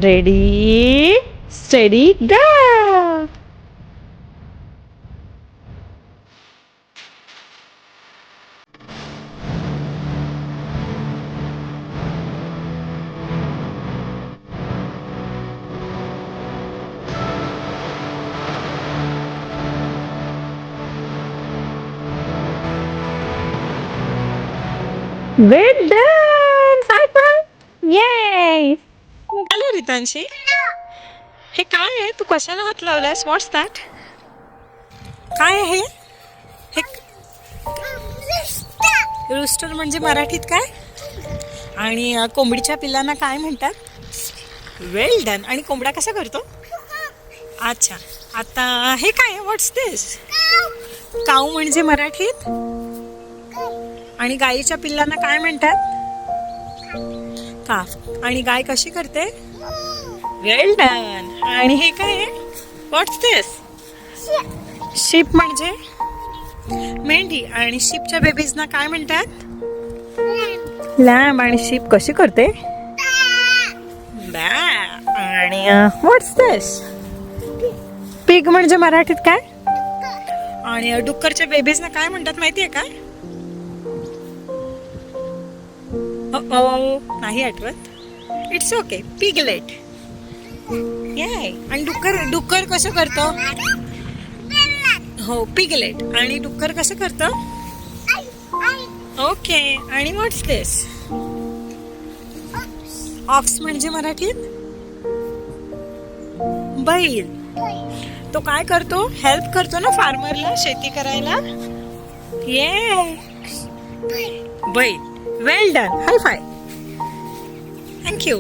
Ready steady go. Good done! High five! Yay! Hello Ritanshi, हे काय आहे? तू कशाला हात लावलायस? व्हॉट्स दॅट? काय आहे हे? रूस्टर म्हणजे मराठीत काय? आणि कोंबडीच्या पिल्लांना काय म्हणतात? वेल डन. आणि कोंबडा कसा करतो? अच्छा, आता हे काय? व्हॉट्स दिस? काऊ म्हणजे मराठीत? आणि गाईच्या पिल्लांना काय म्हणतात? काफ. आणि गाय कशी करते? वेल डन. आणि हे काय आहे? व्हॉट्स दिस? शीप म्हणजे मेंढी. आणि शीपच्या बेबीजना काय म्हणतात? लॅम्ब. आणि शीप कशी करते? बॅ. आणि व्हॉट्स दिस? पिग म्हणजे मराठीत काय? आणि डुक्करच्या बेबीजना काय म्हणतात माहितीये का? नाही आठवत. It's okay. पिगलेट. याय. आणि डुक्कर कसं करतो? हो, पिगलेट. आणि डुक्कर कसं करतं? ओके. आणि व्हॉट्स दिस? ऑक्स म्हणजे मराठीत? बैल. तो काय करतो? हेल्प करतो ना फार्मरला शेती करायला. ये बैल. वेल डन. हाय फाय. थँक्यू.